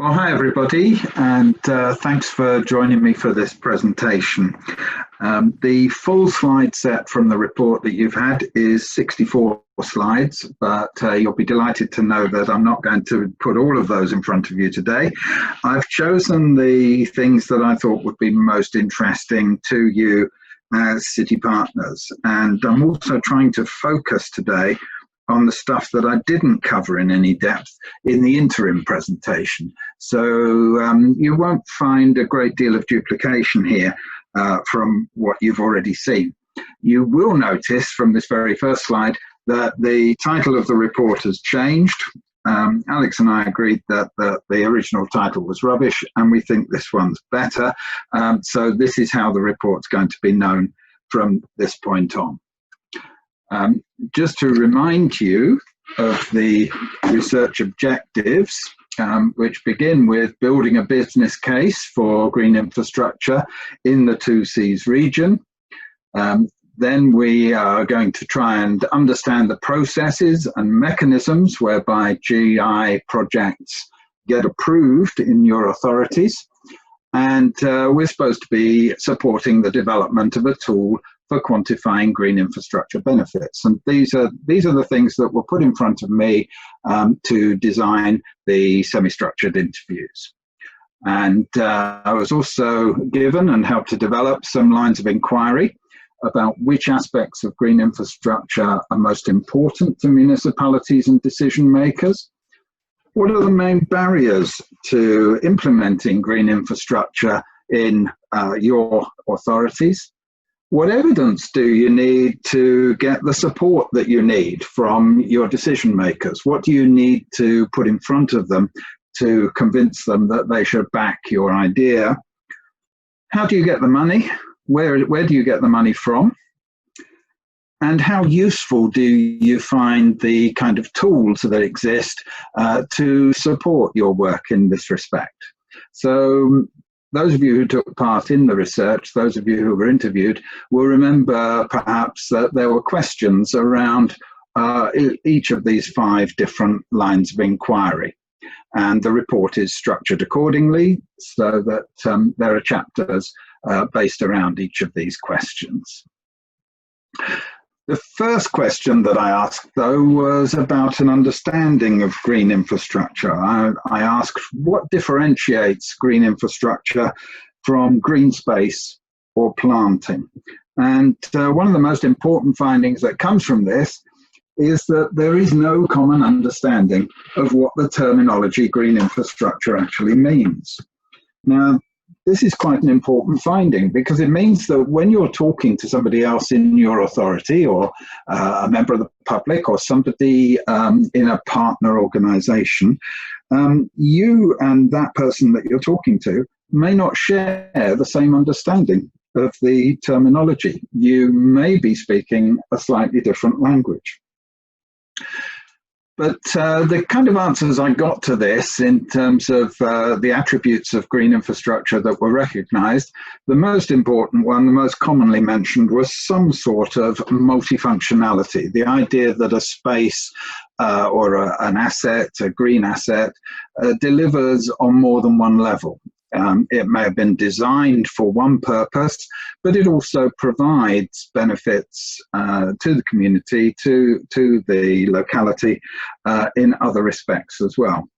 Well, hi everybody, and thanks for joining me for this presentation. The full slide set from the report that you've had is 64 slides, but you'll be delighted to know that I'm not going to put all of those in front of you today. I've chosen the things that I thought would be most interesting to you as city partners, and I'm also trying to focus today on the stuff that I didn't cover in any depth in the interim presentation. So you won't find a great deal of duplication here from what you've already seen. You will notice from this very first slide that the title of the report has changed. Alex and I agreed that the original title was rubbish, and we think this one's better. So this is how the report's going to be known from this point on. Just to remind you of the research objectives, which begin with building a business case for green infrastructure in the 2Cs region. Then we are going to try and understand the processes and mechanisms whereby GI projects get approved in your authorities. And we're supposed to be supporting the development of a tool for quantifying green infrastructure benefits. And these are the things that were put in front of me to design the semi-structured interviews. And I was also given and helped to develop some lines of inquiry about which aspects of green infrastructure are most important to municipalities and decision makers. What are the main barriers to implementing green infrastructure in your authorities? What evidence do you need to get the support that you need from your decision makers? What do you need to put in front of them to convince them that they should back your idea? How do you get the money? Where do you get the money from? And how useful do you find the kind of tools that exist to support your work in this respect? So those of you who took part in the research, those of you who were interviewed, will remember perhaps that there were questions around each of these 5 different lines of inquiry. And the report is structured accordingly so that there are chapters based around each of these questions. The first question that I asked, though, was about an understanding of green infrastructure. I asked what differentiates green infrastructure from green space or planting. And one of the most important findings that comes from this is that there is no common understanding of what the terminology green infrastructure actually means. Now, this is quite an important finding because it means that when you're talking to somebody else in your authority or a member of the public or somebody in a partner organization, you and that person that you're talking to may not share the same understanding of the terminology. You may be speaking a slightly different language. But the kind of answers I got to this in terms of the attributes of green infrastructure that were recognized, the most important one, the most commonly mentioned, was some sort of multifunctionality. The idea that a space or an asset, a green asset, delivers on more than one level. It may have been designed for one purpose, but it also provides benefits to the community, to the locality in other respects as well.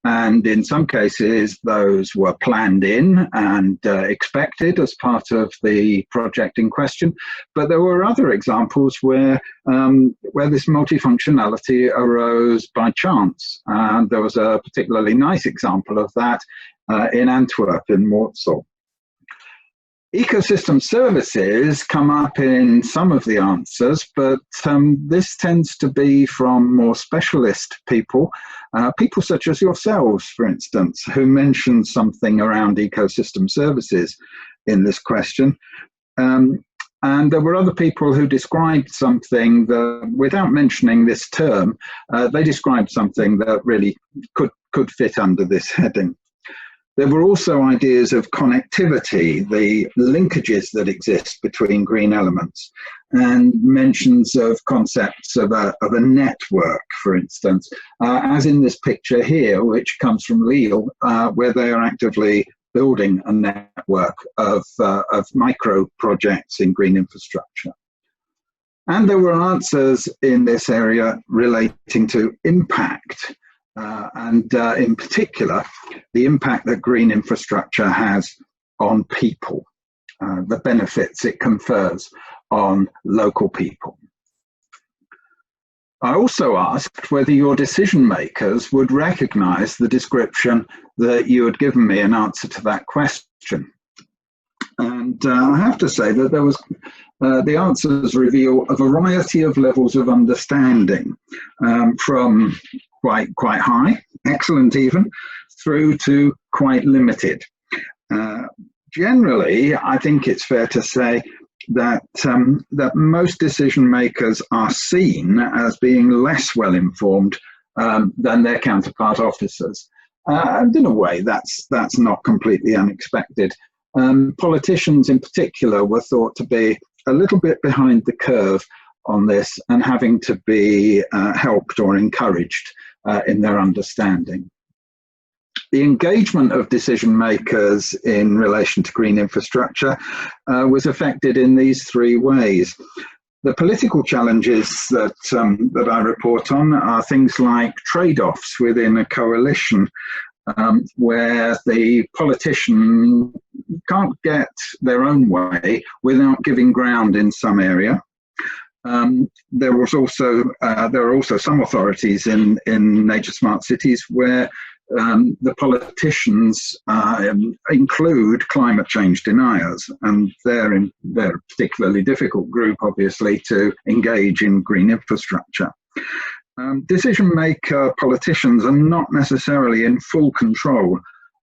And in some cases, those were planned in and expected as part of the project in question. But there were other examples where this multifunctionality arose by chance. And there was a particularly nice example of that in Antwerp, in Moorsel. Ecosystem services come up in some of the answers, but this tends to be from more specialist people, people such as yourselves, for instance, who mentioned something around ecosystem services in this question. And there were other people who described something that, without mentioning this term, they described something that really could fit under this heading. There were also ideas of connectivity, the linkages that exist between green elements, and mentions of concepts of a network, for instance, as in this picture here, which comes from Lille, where they are actively building a network of micro projects in green infrastructure. And there were answers in this area relating to impact. And in particular, the impact that green infrastructure has on people, the benefits it confers on local people. I also asked whether your decision makers would recognize the description that you had given me in answer to that question. And I have to say that there was, the answers reveal a variety of levels of understanding, from quite high, excellent even, through to quite limited. Generally, I think it's fair to say that that most decision makers are seen as being less well informed than their counterpart officers. And in a way, that's not completely unexpected. Politicians in particular were thought to be a little bit behind the curve on this and having to be helped or encouraged in their understanding. The engagement of decision makers in relation to green infrastructure was affected in these three ways. The political challenges that I report on are things like trade-offs within a coalition, where the politician can't get their own way without giving ground in some area. There are also some authorities in nature smart cities where the politicians include climate change deniers, and they're a particularly difficult group, obviously, to engage in green infrastructure. Decision maker politicians are not necessarily in full control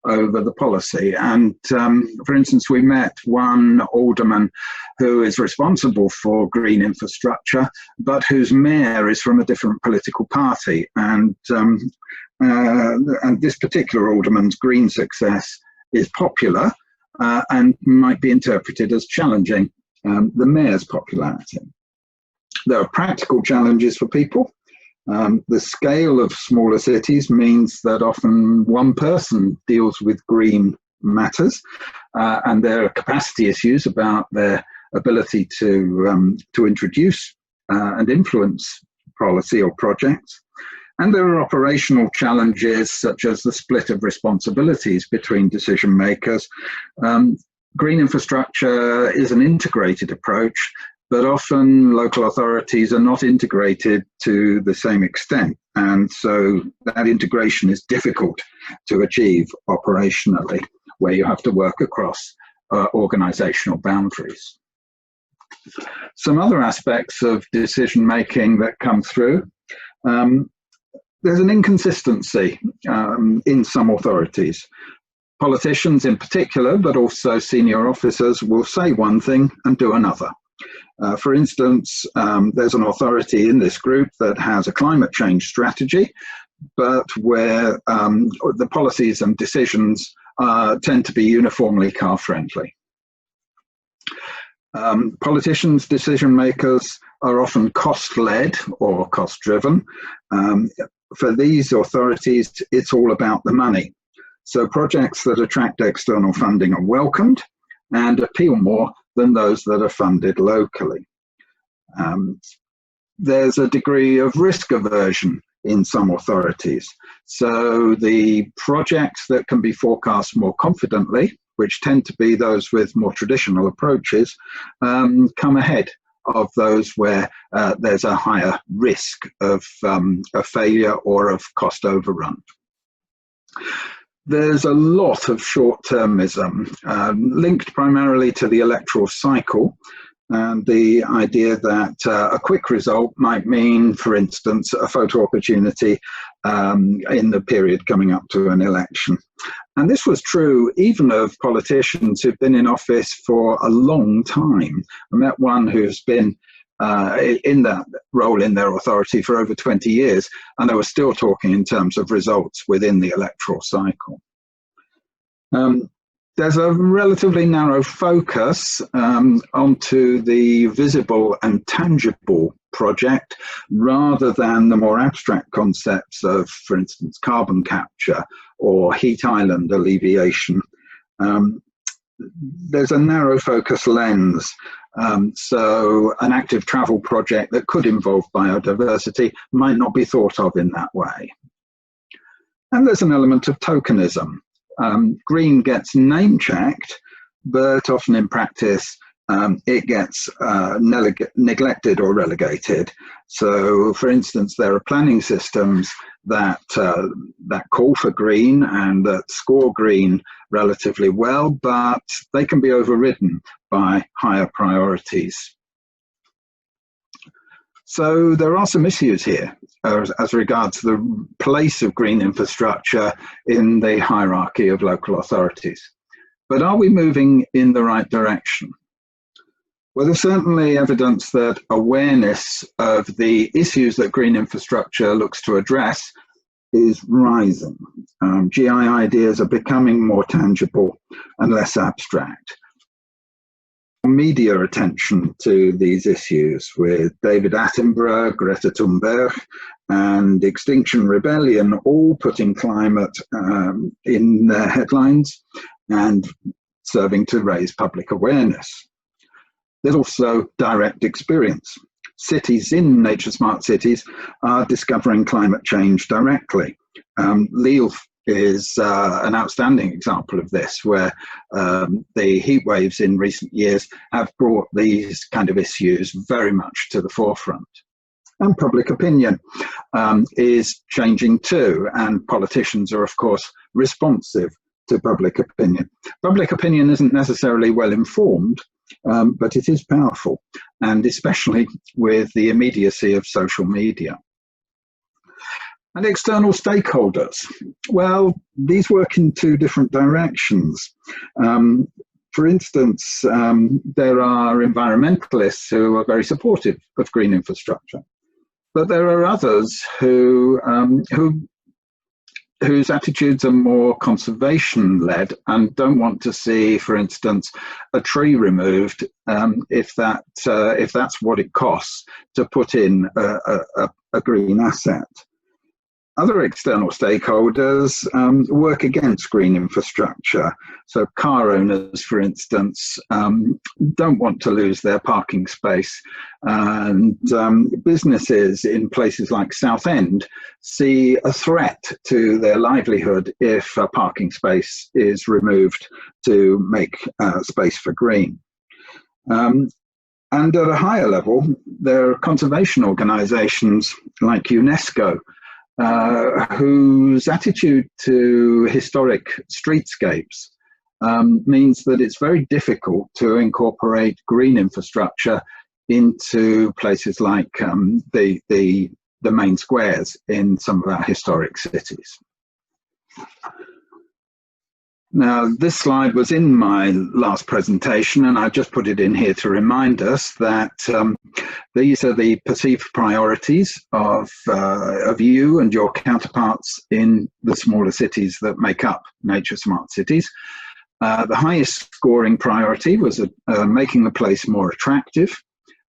over the policy. And for instance, we met one alderman who is responsible for green infrastructure, but whose mayor is from a different political party. And this particular alderman's green success is popular and might be interpreted as challenging the mayor's popularity. There are practical challenges for people. The scale of smaller cities means that often one person deals with green matters, and there are capacity issues about their ability to introduce and influence policy or projects. And there are operational challenges such as the split of responsibilities between decision makers. Green infrastructure is an integrated approach, but often local authorities are not integrated to the same extent. And so that integration is difficult to achieve operationally, where you have to work across organizational boundaries. Some other aspects of decision making that come through. There's an inconsistency in some authorities. Politicians in particular, but also senior officers, will say one thing and do another. For instance, there's an authority in this group that has a climate change strategy, but where the policies and decisions tend to be uniformly car friendly. Politicians, decision makers are often cost-led or cost-driven. For these authorities, it's all about the money. So projects that attract external funding are welcomed and appeal more than those that are funded locally. There's a degree of risk aversion in some authorities. So the projects that can be forecast more confidently, which tend to be those with more traditional approaches, come ahead of those where there's a higher risk of failure or of cost overrun. There's a lot of short-termism linked primarily to the electoral cycle, and the idea that a quick result might mean, for instance, a photo opportunity in the period coming up to an election. And this was true even of politicians who've been in office for a long time. I met one who's been in that role in their authority for over 20 years, and they were still talking in terms of results within the electoral cycle. There's a relatively narrow focus onto the visible and tangible project rather than the more abstract concepts of, for instance, carbon capture or heat island alleviation. There's a narrow focus lens. So an active travel project that could involve biodiversity might not be thought of in that way. And there's an element of tokenism. Green gets name checked, but often in practice it gets neglected or relegated. So, for instance, there are planning systems that call for green and that score green relatively well, but they can be overridden by higher priorities. So there are some issues here as regards the place of green infrastructure in the hierarchy of local authorities. But are we moving in the right direction? Well, there's certainly evidence that awareness of the issues that green infrastructure looks to address is rising. GI ideas are becoming more tangible and less abstract. Media attention to these issues with David Attenborough, Greta Thunberg, and Extinction Rebellion all putting climate in their headlines and serving to raise public awareness. There's also direct experience. Cities in Nature Smart Cities are discovering climate change directly. Lille is an outstanding example of this, where the heat waves in recent years have brought these kind of issues very much to the forefront. And public opinion is changing too, and politicians are, of course, responsive to public opinion. Public opinion isn't necessarily well informed, but it is powerful, and especially with the immediacy of social media. And external stakeholders, well, these work in two different directions. For instance, there are environmentalists who are very supportive of green infrastructure, but there are others whose attitudes are more conservation-led and don't want to see, for instance, a tree removed if that's what it costs to put in a green asset. Other external stakeholders work against green infrastructure. So car owners, for instance, don't want to lose their parking space. And businesses in places like Southend see a threat to their livelihood if a parking space is removed to make space for green. And at a higher level, there are conservation organisations like UNESCO, whose attitude to historic streetscapes means that it's very difficult to incorporate green infrastructure into places like the main squares in some of our historic cities. Now, this slide was in my last presentation, and I just put it in here to remind us that these are the perceived priorities of you and your counterparts in the smaller cities that make up Nature Smart Cities. The highest scoring priority was making the place more attractive.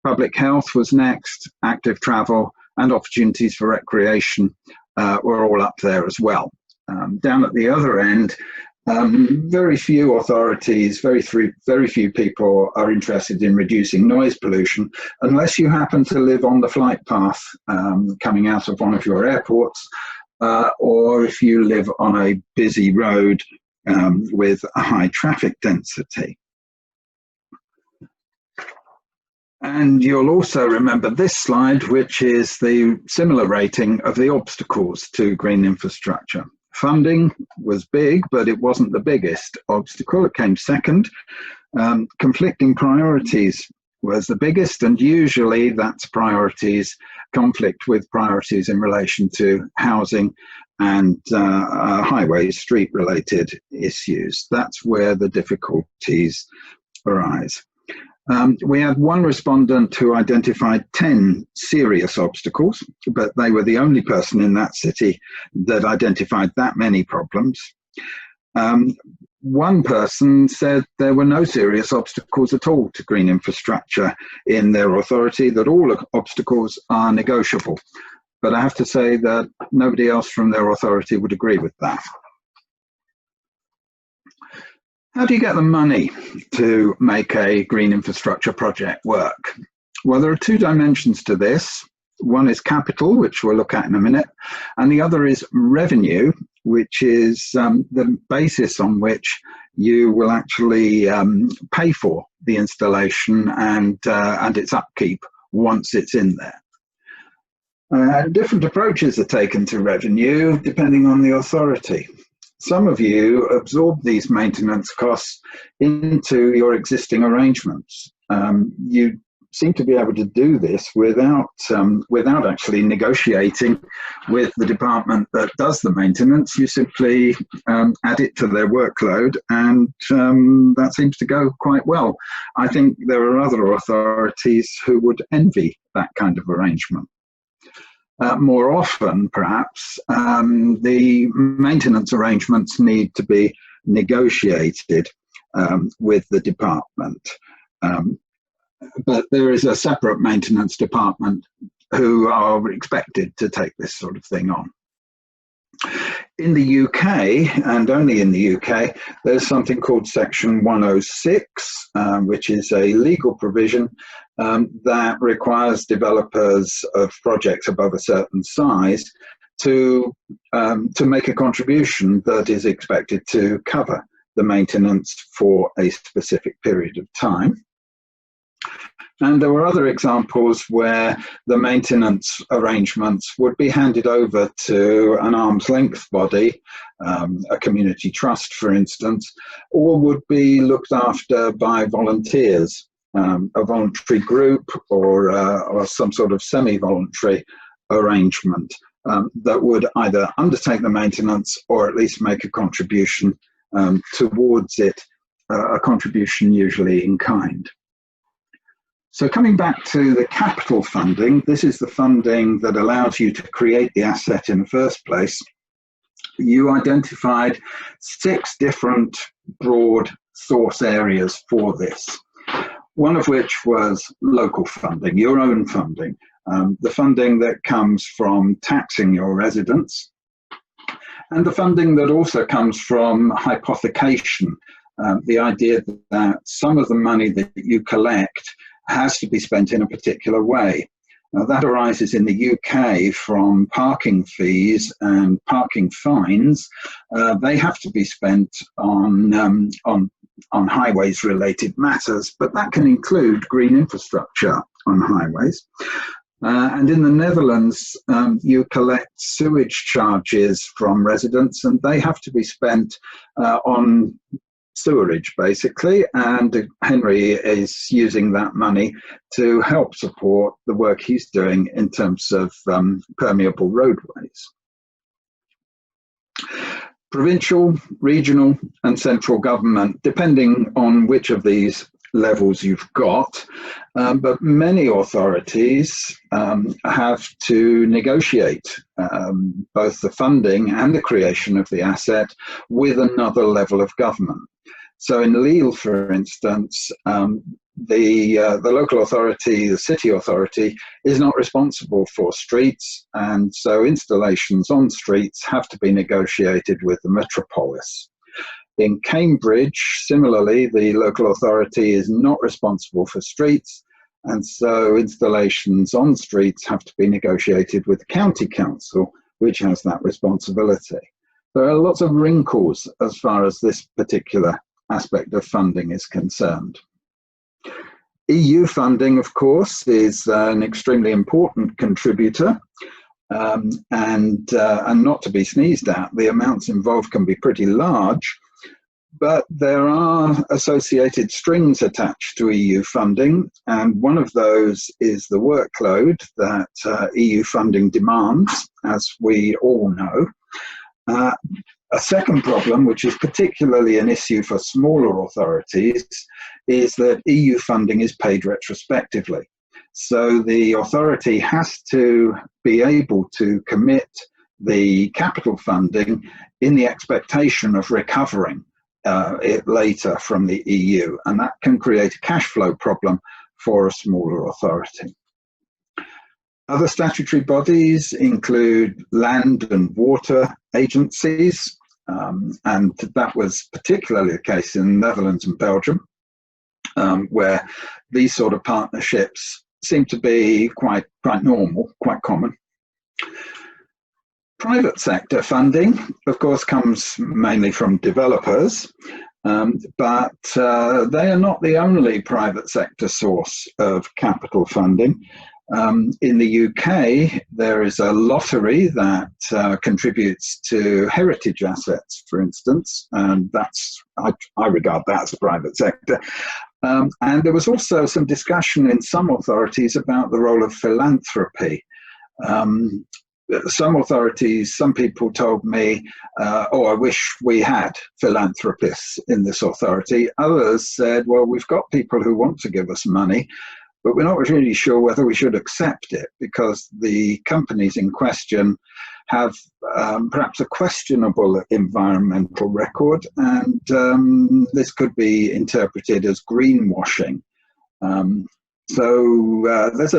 Public health was next, active travel and opportunities for recreation were all up there as well. Down at the other end, very few authorities, very few people are interested in reducing noise pollution unless you happen to live on the flight path coming out of one of your airports, or if you live on a busy road with a high traffic density. And you'll also remember this slide, which is the similar rating of the obstacles to green infrastructure. Funding was big, but it wasn't the biggest obstacle. It came second. Conflicting priorities was the biggest, and usually that's conflict with priorities in relation to housing and highways, street-related issues. That's where the difficulties arise. We had one respondent who identified 10 serious obstacles, but they were the only person in that city that identified that many problems. one person said there were no serious obstacles at all to green infrastructure in their authority, that all obstacles are negotiable. But I have to say that nobody else from their authority would agree with that. How do you get the money to make a green infrastructure project work? Well, there are two dimensions to this. One is capital, which we'll look at in a minute, and the other is revenue, which is the basis on which you will actually pay for the installation and its upkeep once it's in there. Different approaches are taken to revenue depending on the authority. Some of you absorb these maintenance costs into your existing arrangements. You seem to be able to do this without actually negotiating with the department that does the maintenance. You simply add it to their workload, and that seems to go quite well. I think there are other authorities who would envy that kind of arrangement. More often, perhaps, the maintenance arrangements need to be negotiated with the department. But there is a separate maintenance department who are expected to take this sort of thing on. In the UK, and only in the UK, there's something called Section 106, which is a legal provision that requires developers of projects above a certain size to make a contribution that is expected to cover the maintenance for a specific period of time. And there were other examples where the maintenance arrangements would be handed over to an arm's length body, a community trust, for instance, or would be looked after by volunteers, a voluntary group or some sort of semi-voluntary arrangement that would either undertake the maintenance or at least make a contribution towards it, a contribution usually in kind. So coming back to the capital funding, this is the funding that allows you to create the asset in the first place. You identified 6 different broad source areas for this, one of which was local funding, your own funding, the funding that comes from taxing your residents, and the funding that also comes from hypothecation, the idea that some of the money that you collect has to be spent in a particular way. Now, that arises in the UK from parking fees and parking fines. They have to be spent on highways related matters, but that can include green infrastructure on highways. And in the Netherlands, you collect sewage charges from residents, and they have to be spent on sewerage, basically, and Henry is using that money to help support the work he's doing in terms of permeable roadways. Provincial, regional and central government, depending on which of these levels you've got, but many authorities have to negotiate both the funding and the creation of the asset with another level of government. So in Lille, for instance, the local authority, the city authority, is not responsible for streets, and so installations on streets have to be negotiated with the metropolis. In Cambridge, similarly, the local authority is not responsible for streets, and so installations on streets have to be negotiated with the county council, which has that responsibility. There are lots of wrinkles as far as this particular aspect of funding is concerned. EU funding, of course, is an extremely important contributor, and not to be sneezed at. The amounts involved can be pretty large, but there are associated strings attached to EU funding, and one of those is the workload that EU funding demands, as we all know. A second problem, which is particularly an issue for smaller authorities, is that EU funding is paid retrospectively. So the authority has to be able to commit the capital funding in the expectation of recovering it later from the EU, and that can create a cash flow problem for a smaller authority. Other statutory bodies include land and water agencies, and that was particularly the case in the Netherlands and Belgium, where these sort of partnerships seem to be quite normal, quite common. Private sector funding, of course, comes mainly from developers, but they are not the only private sector source of capital funding. In the UK, there is a lottery that contributes to heritage assets, for instance, and I regard that as a private sector. And there was also some discussion in some authorities about the role of philanthropy. Some authorities, some people told me, oh, I wish we had philanthropists in this authority. Others said, well, we've got people who want to give us money, but we're not really sure whether we should accept it because the companies in question have perhaps a questionable environmental record, and this could be interpreted as greenwashing. So there's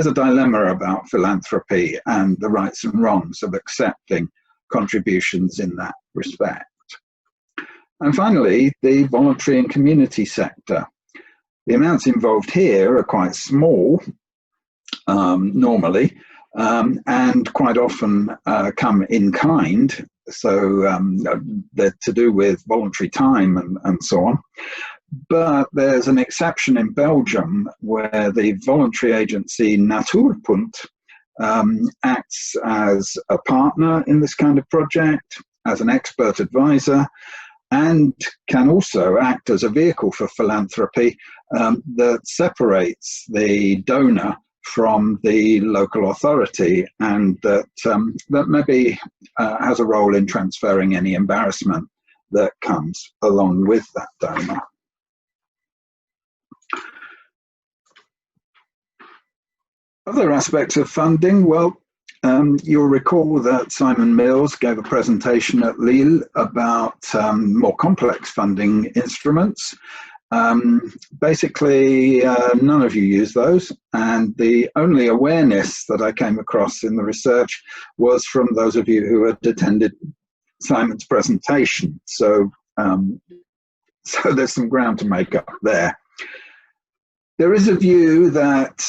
a dilemma about philanthropy and the rights and wrongs of accepting contributions in that respect. And finally, the voluntary and community sector. The amounts involved here are quite small, normally, and quite often come in kind. So they're to do with voluntary time and so on. But there's an exception in Belgium where the voluntary agency Natuurpunt acts as a partner in this kind of project, as an expert advisor, and can also act as a vehicle for philanthropy that separates the donor from the local authority, and that maybe has a role in transferring any embarrassment that comes along with that donor. Other aspects of funding, well, you'll recall that Simon Mills gave a presentation at Lille about more complex funding instruments. Basically, none of you use those, and the only awareness that I came across in the research was from those of you who had attended Simon's presentation. So there's some ground to make up there. There is a view that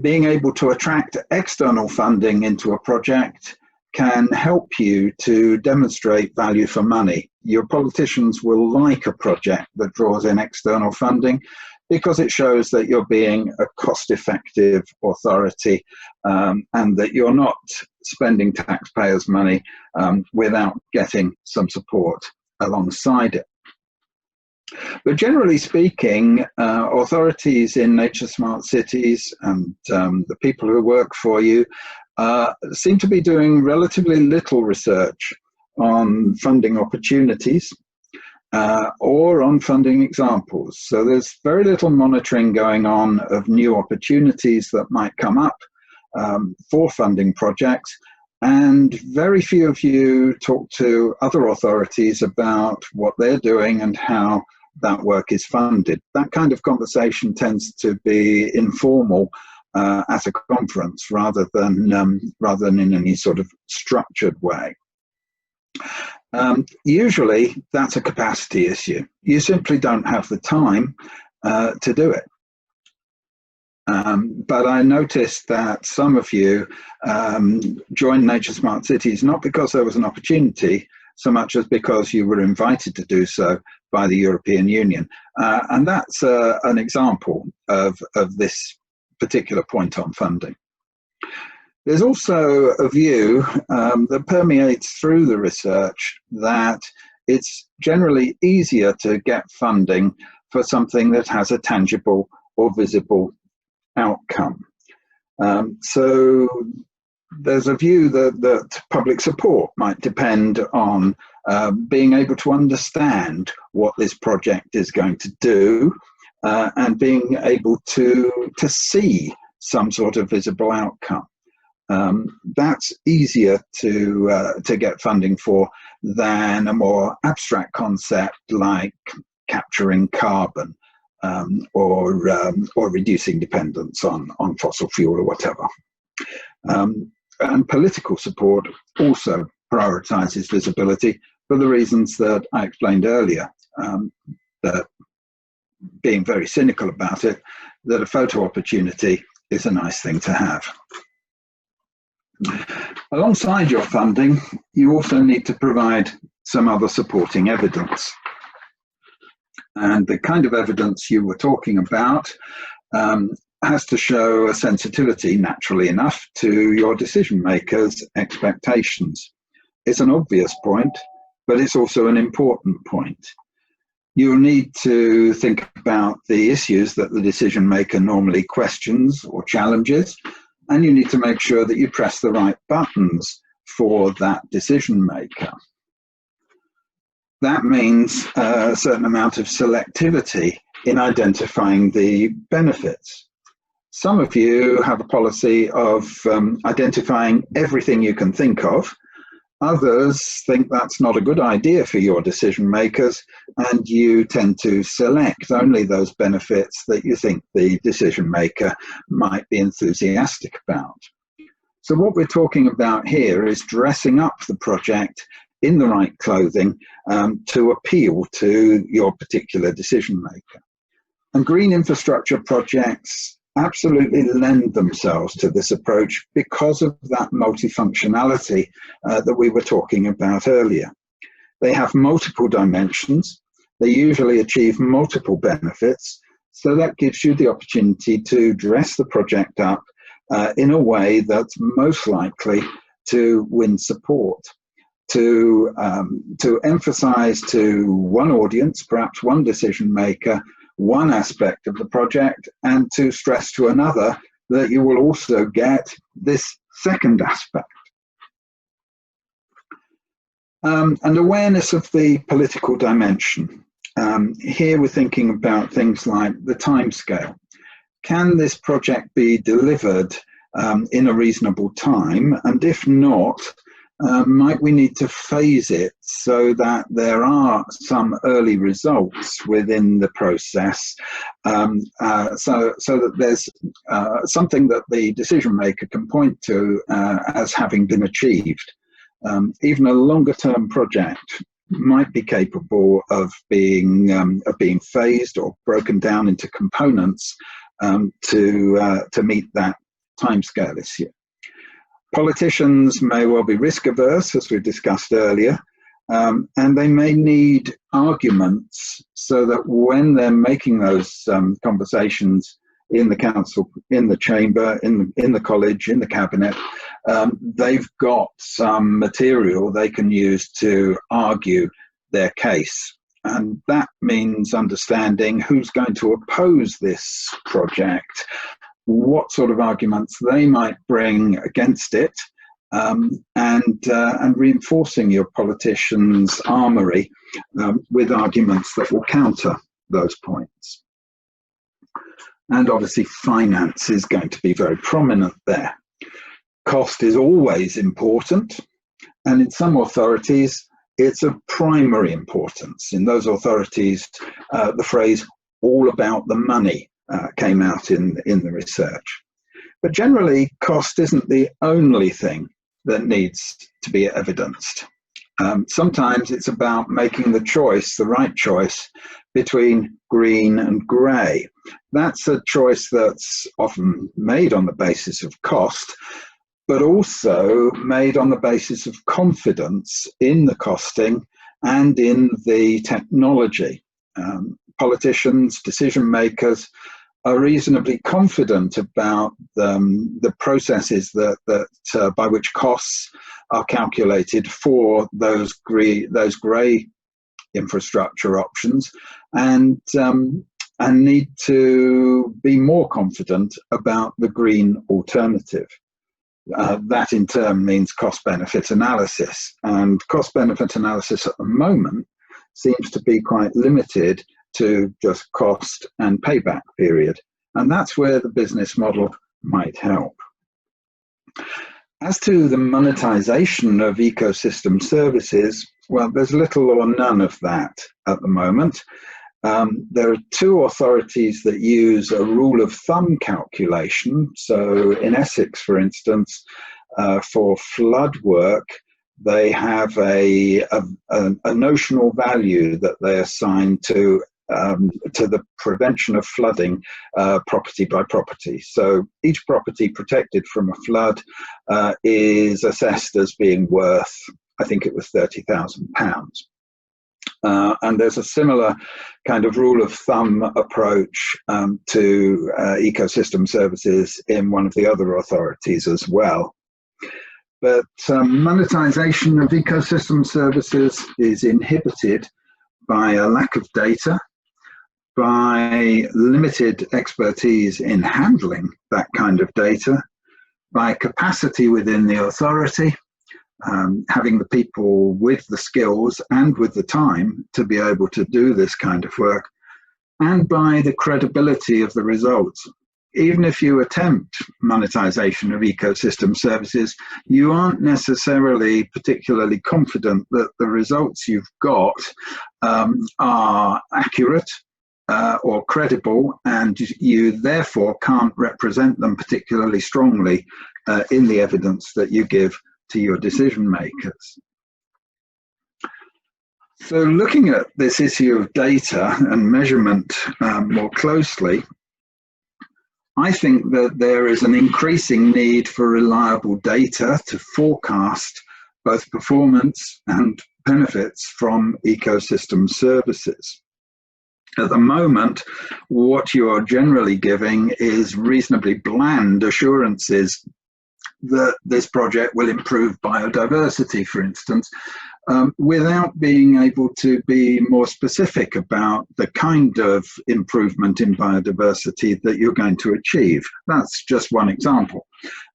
being able to attract external funding into a project can help you to demonstrate value for money. Your politicians will like a project that draws in external funding because it shows that you're being a cost-effective authority and that you're not spending taxpayers' money without getting some support alongside it. But generally speaking, authorities in nature smart cities and the people who work for you seem to be doing relatively little research on funding opportunities or on funding examples. So there's very little monitoring going on of new opportunities that might come up for funding projects, and very few of you talk to other authorities about what they're doing and how that work is funded. That kind of conversation tends to be informal at a conference rather than in any sort of structured way. Usually that's a capacity issue. You simply don't have the time to do it. But I noticed that some of you joined Nature Smart Cities not because there was an opportunity, so much as because you were invited to do so by the European Union. And that's an example of this particular point on funding. There's also a view that permeates through the research that it's generally easier to get funding for something that has a tangible or visible outcome. So there's a view that public support might depend on being able to understand what this project is going to do and being able to see some sort of visible outcome. That's easier to get funding for than a more abstract concept like capturing carbon, or reducing dependence on fossil fuel or whatever. And political support also prioritises visibility for the reasons that I explained earlier, that being very cynical about it, that a photo opportunity is a nice thing to have. Alongside your funding, you also need to provide some other supporting evidence. And the kind of evidence you were talking about has to show a sensitivity, naturally enough, to your decision makers' expectations. It's an obvious point, but it's also an important point. You'll need to think about the issues that the decision maker normally questions or challenges, and you need to make sure that you press the right buttons for that decision maker. That means a certain amount of selectivity in identifying the benefits. Some of you have a policy of identifying everything you can think of. Others think that's not a good idea for your decision makers, and you tend to select only those benefits that you think the decision maker might be enthusiastic about. So what we're talking about here is dressing up the project in the right clothing to appeal to your particular decision maker. And green infrastructure projects absolutely lend themselves to this approach because of that multifunctionality that we were talking about earlier. They have multiple dimensions. They usually achieve multiple benefits. So that gives you the opportunity to dress the project up in a way that's most likely to win support, to emphasize to one audience, perhaps one decision maker, one aspect of the project, and to stress to another that you will also get this second aspect. And awareness of the political dimension. Here we're thinking about things like the timescale. Can this project be delivered in a reasonable time? And if not, might we need to phase it so that there are some early results within the process, so that there's something that the decision maker can point to as having been achieved. Even a longer term project might be capable of being phased or broken down into components to meet that timescale issue. Politicians may well be risk averse, as we discussed earlier, and they may need arguments so that when they're making those conversations in the council, in the chamber, in the college, in the cabinet, they've got some material they can use to argue their case. And that means understanding who's going to oppose this project, what sort of arguments they might bring against it, and reinforcing your politicians' armory with arguments that will counter those points. And obviously finance is going to be very prominent there. Cost is always important, and in some authorities it's of primary importance. In those authorities, the phrase "all about the money" came out in the research. But generally, cost isn't the only thing that needs to be evidenced. Sometimes it's about making the choice, the right choice, between green and grey. That's a choice that's often made on the basis of cost, but also made on the basis of confidence in the costing and in the technology. Politicians, decision makers are reasonably confident about the processes that by which costs are calculated for those grey infrastructure options, and need to be more confident about the green alternative. That in turn means cost-benefit analysis, and cost-benefit analysis at the moment seems to be quite limited to just cost and payback period, and that's where the business model might help. As to the monetization of ecosystem services, well, there's little or none of that at the moment. There are two authorities that use a rule of thumb calculation. So in Essex, for instance, for flood work, they have a notional value that they assign to the prevention of flooding, property by property. So each property protected from a flood is assessed as being worth, I think it was £30,000. And there's a similar kind of rule of thumb approach to ecosystem services in one of the other authorities as well. But monetization of ecosystem services is inhibited by a lack of data, by limited expertise in handling that kind of data, by capacity within the authority, having the people with the skills and with the time to be able to do this kind of work, and by the credibility of the results. Even if you attempt monetization of ecosystem services, you aren't necessarily particularly confident that the results you've got are accurate or credible, and you therefore can't represent them particularly strongly in the evidence that you give to your decision makers. So looking at this issue of data and measurement more closely, I think that there is an increasing need for reliable data to forecast both performance and benefits from ecosystem services. At the moment, what you're generally giving is reasonably bland assurances that this project will improve biodiversity, for instance, without being able to be more specific about the kind of improvement in biodiversity that you're going to achieve. That's just one example.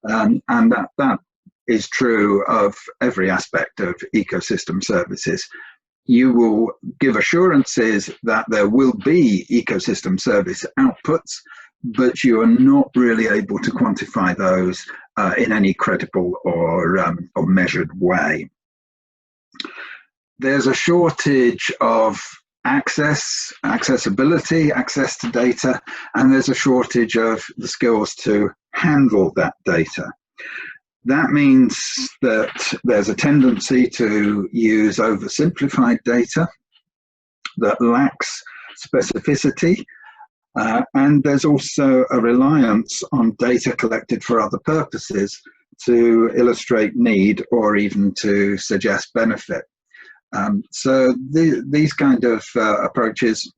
And that is true of every aspect of ecosystem services. You will give assurances that there will be ecosystem service outputs, but you are not really able to quantify those in any credible or measured way. There's a shortage of accessibility, access to data, and there's a shortage of the skills to handle that data. That means that there's a tendency to use oversimplified data that lacks specificity, and there's also a reliance on data collected for other purposes to illustrate need or even to suggest benefit. So these kind of approaches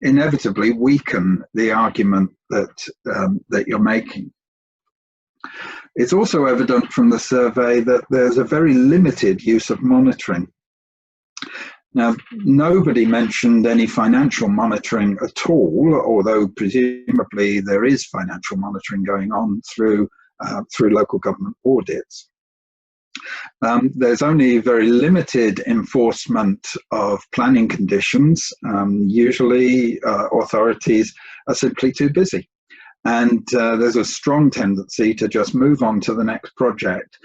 inevitably weaken the argument that you're making. It's also evident from the survey that there's a very limited use of monitoring. Now, nobody mentioned any financial monitoring at all, although presumably there is financial monitoring going on through local government audits. There's only very limited enforcement of planning conditions. Usually authorities are simply too busy. And there's a strong tendency to just move on to the next project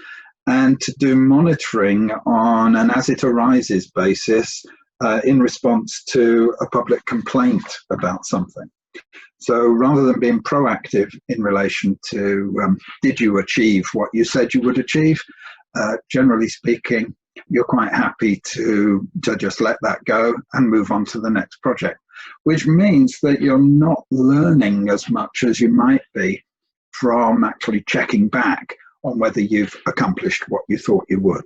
and to do monitoring on an as it arises basis in response to a public complaint about something. So rather than being proactive in relation to did you achieve what you said you would achieve, generally speaking, you're quite happy to just let that go and move on to the next project, which means that you're not learning as much as you might be from actually checking back on whether you've accomplished what you thought you would.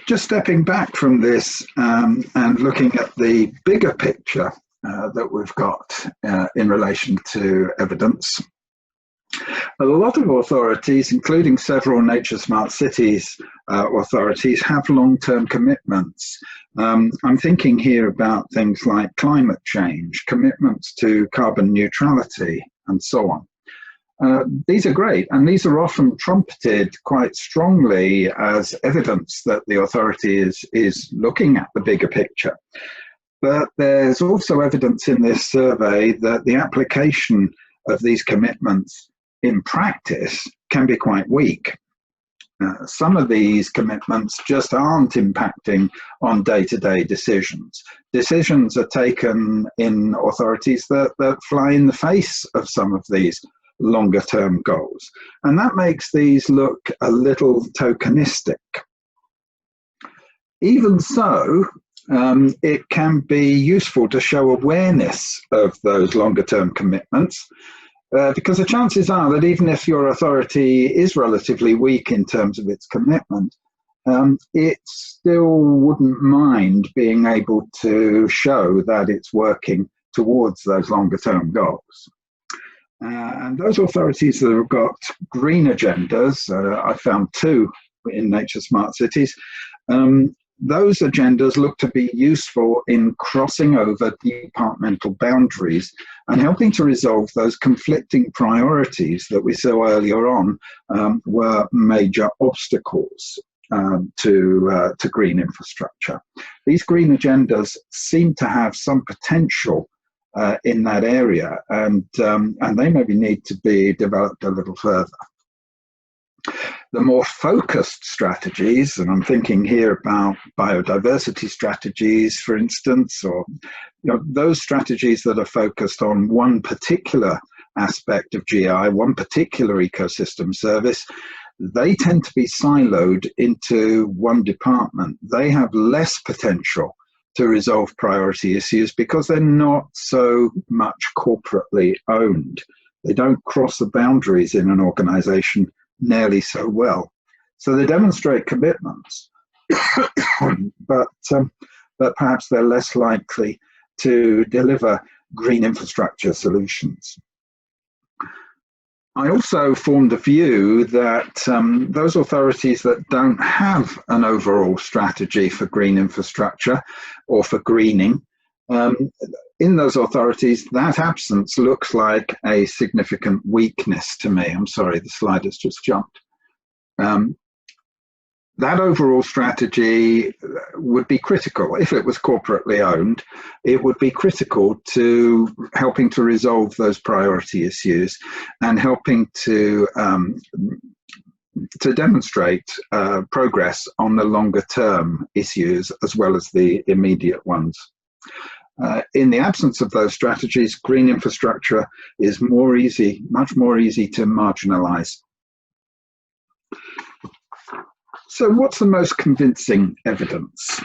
Just stepping back from this and looking at the bigger picture that we've got in relation to evidence. A lot of authorities, including several Nature Smart Cities authorities, have long-term commitments. I'm thinking here about things like climate change, commitments to carbon neutrality, and so on. These are great, and these are often trumpeted quite strongly as evidence that the authority is looking at the bigger picture. But there's also evidence in this survey that the application of these commitments in practice can be quite weak. Some of these commitments just aren't impacting on day-to-day decisions. Decisions are taken in authorities that fly in the face of some of these longer-term goals. And that makes these look a little tokenistic. Even so, it can be useful to show awareness of those longer-term commitments, because the chances are that even if your authority is relatively weak in terms of its commitment, it still wouldn't mind being able to show that it's working towards those longer-term goals. And those authorities that have got green agendas, I found 2 in Nature Smart Cities, those agendas look to be useful in crossing over departmental boundaries and helping to resolve those conflicting priorities that we saw earlier on were major obstacles to green infrastructure. These green agendas seem to have some potential in that area, and they maybe need to be developed a little further. The more focused strategies, and I'm thinking here about biodiversity strategies, for instance, or those strategies that are focused on one particular aspect of GI, one particular ecosystem service, they tend to be siloed into one department. They have less potential to resolve priority issues because they're not so much corporately owned. They don't cross the boundaries in an organization nearly so well. So they demonstrate commitments, but perhaps they're less likely to deliver green infrastructure solutions. I also formed the view that those authorities that don't have an overall strategy for green infrastructure or for greening, in those authorities, that absence looks like a significant weakness to me. I'm sorry, the slide has just jumped. That overall strategy would be critical. If it was corporately owned, it would be critical to helping to resolve those priority issues and helping to demonstrate progress on the longer term issues as well as the immediate ones. In the absence of those strategies, green infrastructure is much more easy to marginalize. So what's the most convincing evidence?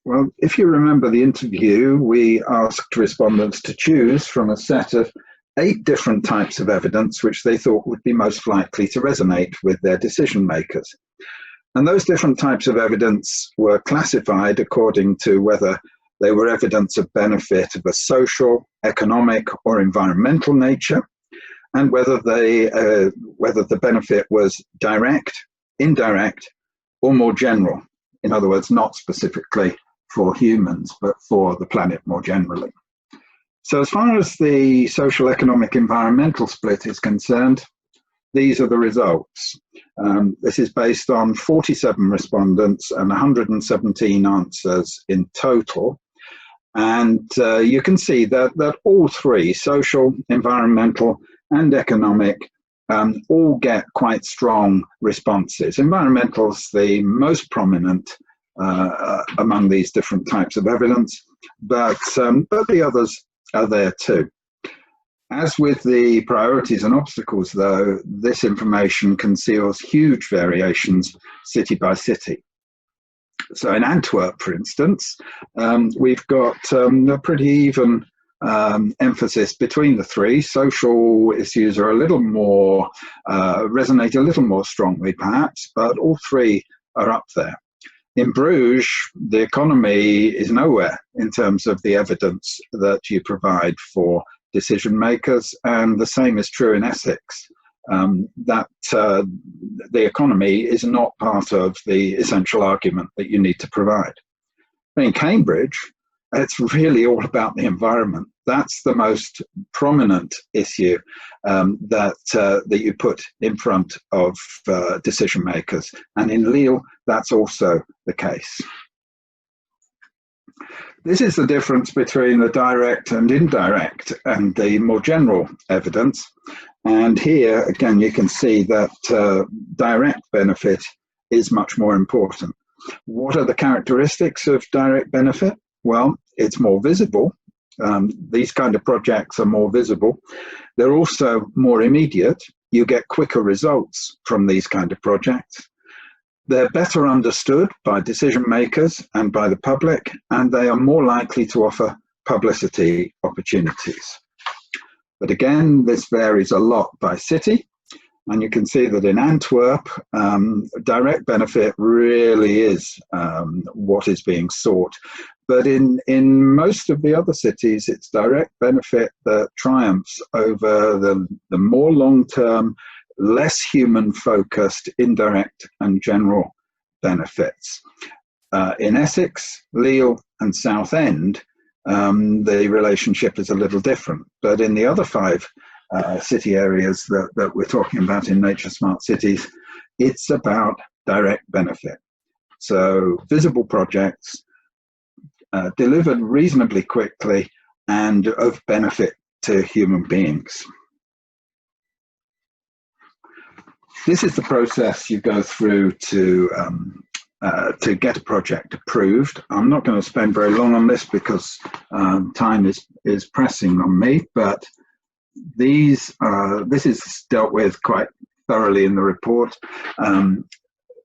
Well, if you remember the interview, we asked respondents to choose from a set of 8 different types of evidence which they thought would be most likely to resonate with their decision makers. And those different types of evidence were classified according to whether they were evidence of benefit of a social, economic, or environmental nature, and whether the benefit was direct, indirect, or more general. In other words, not specifically for humans, but for the planet more generally. So as far as the social, economic, environmental split is concerned, these are the results. This is based on 47 respondents and 117 answers in total. And you can see that all 3, social, environmental, and economic, all get quite strong responses. Environmental's the most prominent among these different types of evidence, but the others are there too. As with the priorities and obstacles, though, this information conceals huge variations city by city. So in Antwerp, for instance, we've got a pretty even emphasis between the 3. Social issues are a little more, resonate a little more strongly perhaps, but all 3 are up there. In Bruges, the economy is nowhere in terms of the evidence that you provide for decision makers, and the same is true in Essex. The economy is not part of the essential argument that you need to provide. In Cambridge, it's really all about the environment. That's the most prominent issue that you put in front of decision makers. And in Lille, that's also the case. This is the difference between the direct and indirect and the more general evidence. And here, again, you can see that direct benefit is much more important. What are the characteristics of direct benefit? Well, it's more visible. These kind of projects are more visible. They're also more immediate. You get quicker results from these kind of projects. They're better understood by decision makers and by the public, and they are more likely to offer publicity opportunities. But again, this varies a lot by city. And you can see that in Antwerp, direct benefit really is what is being sought. But in most of the other cities, it's direct benefit that triumphs over the more long-term, less human-focused indirect and general benefits. In Essex, Lille and Southend, the relationship is a little different. But in the other 5 city areas that we're talking about in Nature Smart Cities, it's about direct benefit. So visible projects delivered reasonably quickly and of benefit to human beings. This is the process you go through to get a project approved. I'm not going to spend very long on this because time is pressing on me, but this is dealt with quite thoroughly in the report.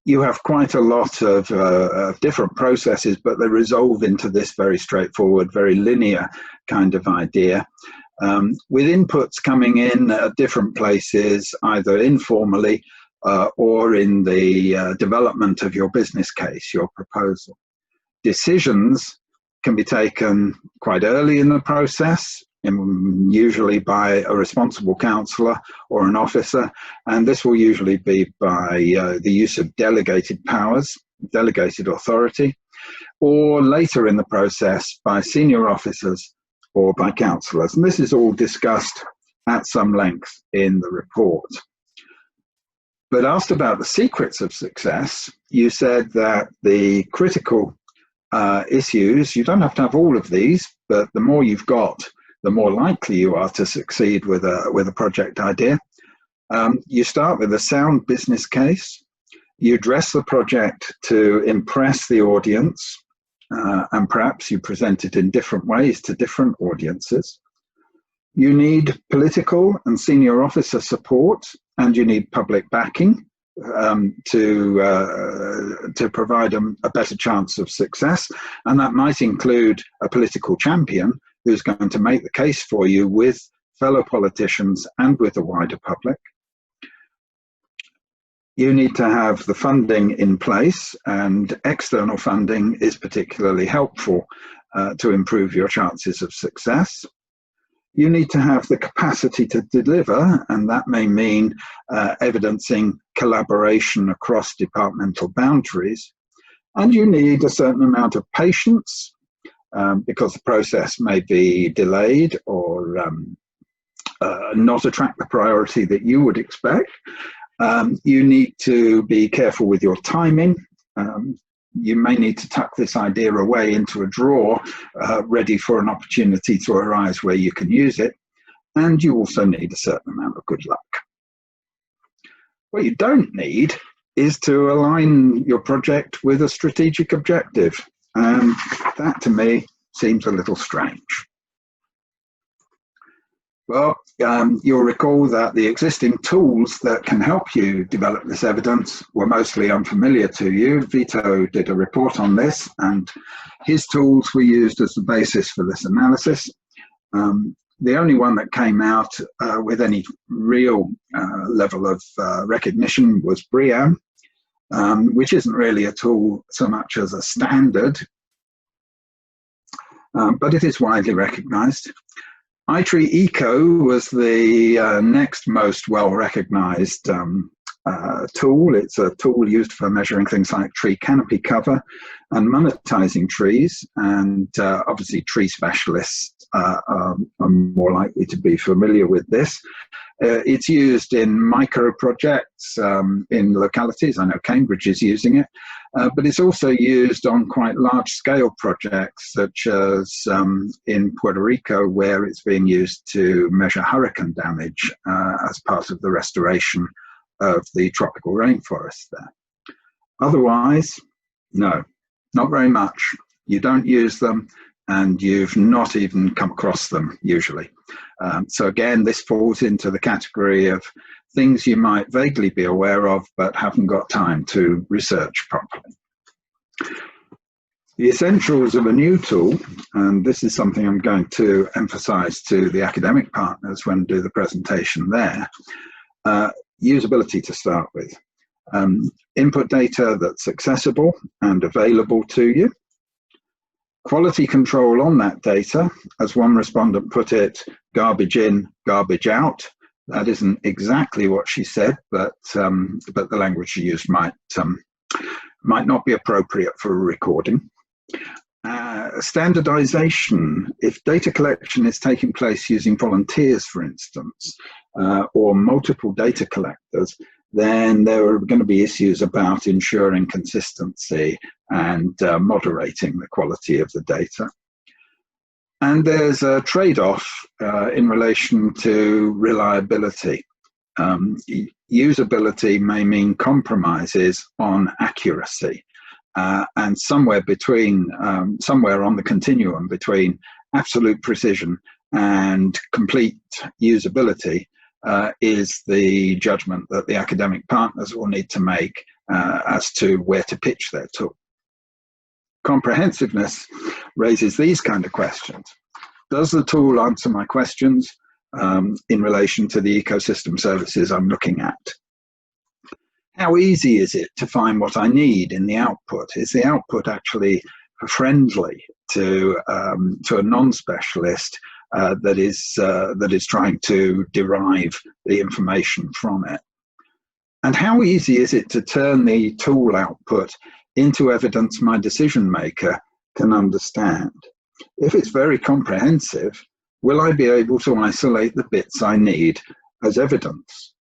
You have quite a lot of different processes, but they resolve into this very straightforward, very linear kind of idea. With inputs coming in at different places, either informally or in the development of your business case, your proposal. Decisions can be taken quite early in the process, usually by a responsible councillor or an officer, and this will usually be by the use of delegated powers, delegated authority, or later in the process by senior officers or by councillors. And this is all discussed at some length in the report. But asked about the secrets of success, you said that the critical issues, you don't have to have all of these, but the more you've got, the more likely you are to succeed with a project idea. You start with a sound business case. You dress the project to impress the audience, and perhaps you present it in different ways to different audiences. You need political and senior officer support, and you need public backing to provide a better chance of success. And that might include a political champion who's going to make the case for you with fellow politicians and with the wider public. You need to have the funding in place, and external funding is particularly helpful to improve your chances of success. You need to have the capacity to deliver, and that may mean evidencing collaboration across departmental boundaries. And you need a certain amount of patience, because the process may be delayed or not attract the priority that you would expect. You need to be careful with your timing. You may need to tuck this idea away into a drawer, ready for an opportunity to arise where you can use it. And you also need a certain amount of good luck. What you don't need is to align your project with a strategic objective. And that, to me, seems a little strange. Well, you'll recall that the existing tools that can help you develop this evidence were mostly unfamiliar to you. Vito did a report on this, and his tools were used as the basis for this analysis. The only one that came out with any real level of recognition was BRIAM, which isn't really a tool so much as a standard, but it is widely recognized. iTree Eco was the next most well-recognized tool. It's a tool used for measuring things like tree canopy cover. and monetizing trees. And obviously tree specialists are more likely to be familiar with this. It's used in micro projects in localities. I know Cambridge is using it, but it's also used on quite large scale projects, such as in Puerto Rico, where it's being used to measure hurricane damage as part of the restoration of the tropical rainforest there. Otherwise, no, not very much. You don't use them, and you've not even come across them usually. So again, this falls into the category of things you might vaguely be aware of, but haven't got time to research properly. The essentials of a new tool, and this is something I'm going to emphasize to the academic partners when I do the presentation there, usability to start with. Input data that's accessible and available to you. Quality control on that data, as one respondent put it, garbage in, garbage out. That isn't exactly what she said, but the language she used might not be appropriate for a recording. Standardization, if data collection is taking place using volunteers, for instance, or multiple data collectors, then there are going to be issues about ensuring consistency and moderating the quality of the data. And there's a trade-off in relation to reliability. Usability may mean compromises on accuracy, and somewhere on the continuum between absolute precision and complete usability is the judgment that the academic partners will need to make as to where to pitch their tool. Comprehensiveness raises these kind of questions. Does the tool answer my questions in relation to the ecosystem services I'm looking at? How easy is it to find what I need in the output? Is the output actually friendly to a non-specialist that is trying to derive the information from it? And how easy is it to turn the tool output into evidence my decision maker can understand? If it's very comprehensive, will I be able to isolate the bits I need as evidence?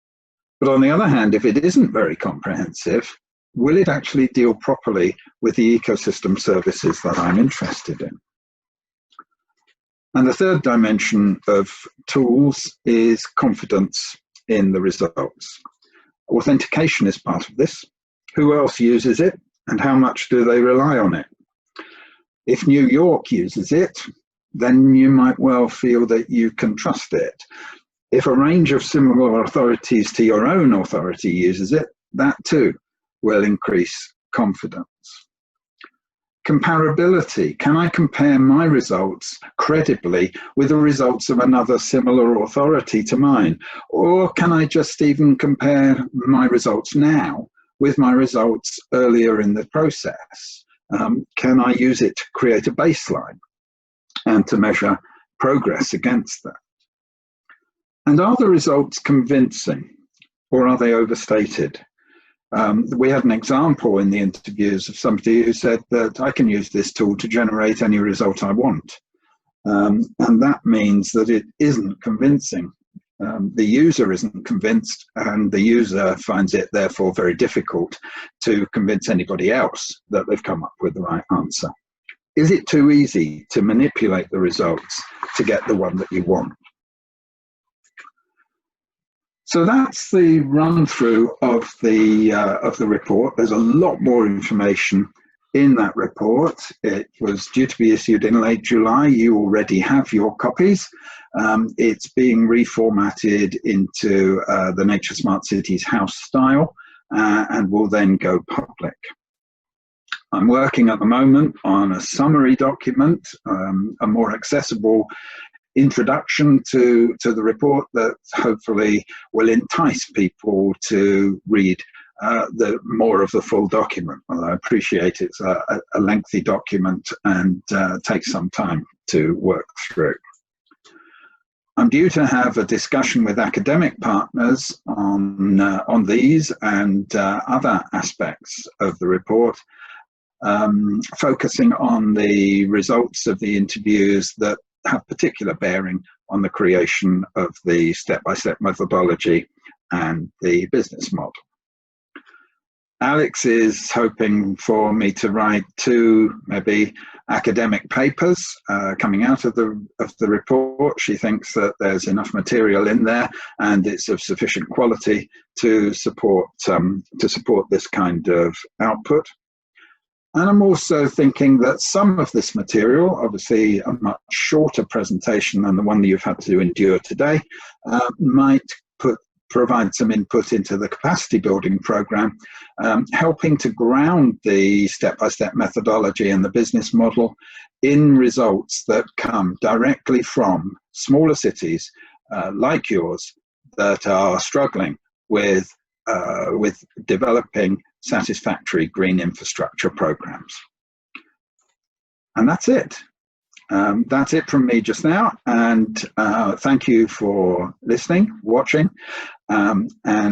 But on the other hand, if it isn't very comprehensive, will it actually deal properly with the ecosystem services that I'm interested in? And the third dimension of tools is confidence in the results. Authentication is part of this. Who else uses it, and how much do they rely on it? If New York uses it, then you might well feel that you can trust it. If a range of similar authorities to your own authority uses it, that too will increase confidence. Comparability. Can I compare my results credibly with the results of another similar authority to mine? Or can I just even compare my results now with my results earlier in the process? Can I use it to create a baseline and to measure progress against that? And are the results convincing, or are they overstated? We had an example in the interviews of somebody who said that I can use this tool to generate any result I want. And that means that it isn't convincing. The user isn't convinced, and the user finds it therefore very difficult to convince anybody else that they've come up with the right answer. Is it too easy to manipulate the results to get the one that you want? So that's the run through of the report. There's a lot more information in that report. It was due to be issued in late July. You already have your copies. It's being reformatted into the Nature Smart Cities house style and will then go public. I'm working at the moment on a summary document, a more accessible introduction to the report that hopefully will entice people to read the more of the full document. Well, I appreciate it's a lengthy document and takes some time to work through. I'm due to have a discussion with academic partners on these and other aspects of the report focusing on the results of the interviews that have particular bearing on the creation of the step-by-step methodology and the business model. Alex is hoping for me to write 2 maybe academic papers coming out of the report. She thinks that there's enough material in there and it's of sufficient quality to support this kind of output. And I'm also thinking that some of this material, obviously a much shorter presentation than the one that you've had to endure today, might provide some input into the capacity building program, helping to ground the step-by-step methodology and the business model in results that come directly from smaller cities like yours that are struggling with developing satisfactory green infrastructure programs. And that's it. That's it from me just now, and thank you for listening, watching, and